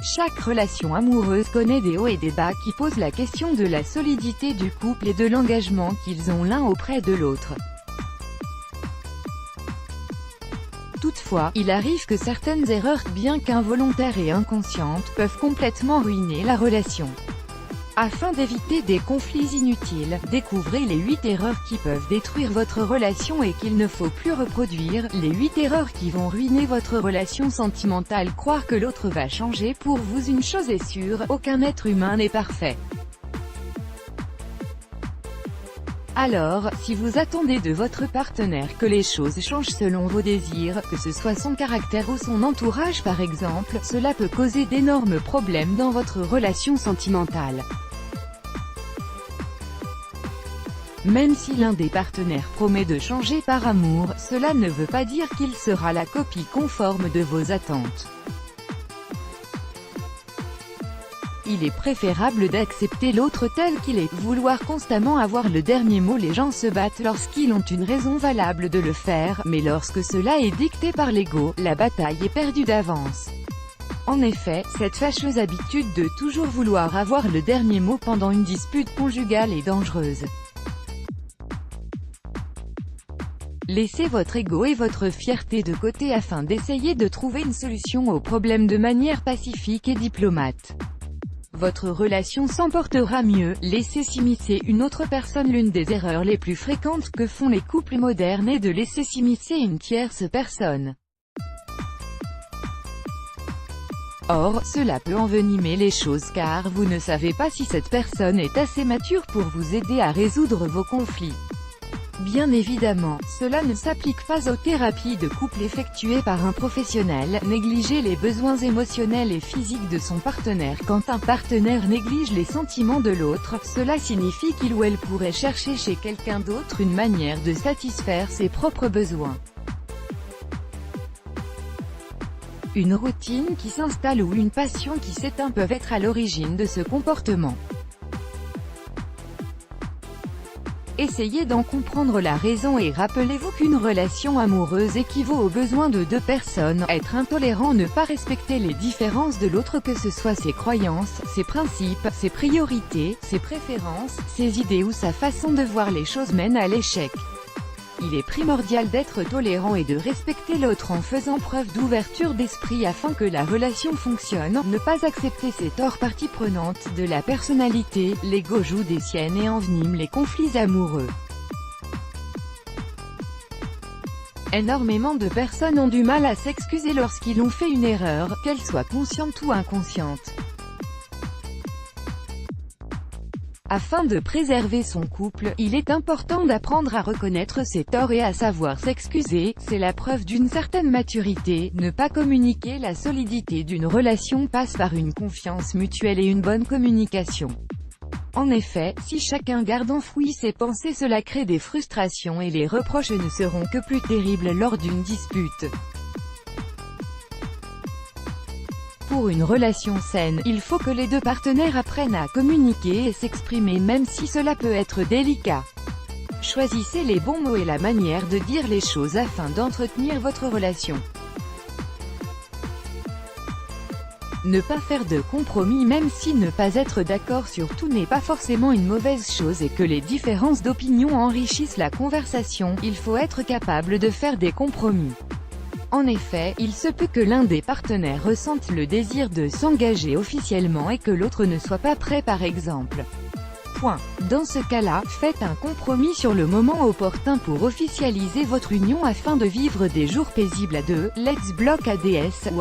Chaque relation amoureuse connaît des hauts et des bas qui posent la question de la solidité du couple et de l'engagement qu'ils ont l'un auprès de l'autre. Toutefois, il arrive que certaines erreurs, bien qu'involontaires et inconscientes, peuvent complètement ruiner la relation. Afin d'éviter des conflits inutiles, découvrez les 8 erreurs qui peuvent détruire votre relation et qu'il ne faut plus reproduire, les 8 erreurs qui vont ruiner votre relation sentimentale. Croire que l'autre va changer pour vous. Une chose est sûre, aucun être humain n'est parfait. Alors, si vous attendez de votre partenaire que les choses changent selon vos désirs, que ce soit son caractère ou son entourage par exemple, cela peut causer d'énormes problèmes dans votre relation sentimentale. Même si l'un des partenaires promet de changer par amour, cela ne veut pas dire qu'il sera la copie conforme de vos attentes. Il est préférable d'accepter l'autre tel qu'il est. Vouloir constamment avoir le dernier mot. Les gens se battent lorsqu'ils ont une raison valable de le faire, mais lorsque cela est dicté par l'ego, la bataille est perdue d'avance. En effet, cette fâcheuse habitude de toujours vouloir avoir le dernier mot pendant une dispute conjugale est dangereuse. Laissez votre ego et votre fierté de côté afin d'essayer de trouver une solution au problème de manière pacifique et diplomate. Votre relation s'emportera mieux. Laissez s'immiscer une autre personne. L'une des erreurs les plus fréquentes que font les couples modernes est de laisser s'immiscer une tierce personne. Or, cela peut envenimer les choses car vous ne savez pas si cette personne est assez mature pour vous aider à résoudre vos conflits. Bien évidemment, cela ne s'applique pas aux thérapies de couple effectuées par un professionnel. Négligez les besoins émotionnels et physiques de son partenaire. Quand un partenaire néglige les sentiments de l'autre, cela signifie qu'il ou elle pourrait chercher chez quelqu'un d'autre une manière de satisfaire ses propres besoins. Une routine qui s'installe ou une passion qui s'éteint peuvent être à l'origine de ce comportement. Essayez d'en comprendre la raison et rappelez-vous qu'une relation amoureuse équivaut aux besoins de deux personnes. Être intolérant, ne pas respecter les différences de l'autre, que ce soit ses croyances, ses principes, ses priorités, ses préférences, ses idées ou sa façon de voir les choses mène à l'échec. Il est primordial d'être tolérant et de respecter l'autre en faisant preuve d'ouverture d'esprit afin que la relation fonctionne. Ne pas accepter ses torts. Partie prenante de la personnalité, l'ego joue des siennes et envenime les conflits amoureux. Énormément de personnes ont du mal à s'excuser lorsqu'ils ont fait une erreur, qu'elle soit consciente ou inconsciente. Afin de préserver son couple, il est important d'apprendre à reconnaître ses torts et à savoir s'excuser. C'est la preuve d'une certaine maturité. Ne pas communiquer. La solidité d'une relation passe par une confiance mutuelle et une bonne communication. En effet, si chacun garde enfoui ses pensées, cela crée des frustrations et les reproches ne seront que plus terribles lors d'une dispute. Pour une relation saine, il faut que les deux partenaires apprennent à communiquer et s'exprimer même si cela peut être délicat. Choisissez les bons mots et la manière de dire les choses afin d'entretenir votre relation. Ne pas faire de compromis. Même si ne pas être d'accord sur tout n'est pas forcément une mauvaise chose et que les différences d'opinion enrichissent la conversation, il faut être capable de faire des compromis. En effet, il se peut que l'un des partenaires ressente le désir de s'engager officiellement et que l'autre ne soit pas prêt par exemple. Dans ce cas-là, faites un compromis sur le moment opportun pour officialiser votre union afin de vivre des jours paisibles à deux. Let's block ADS.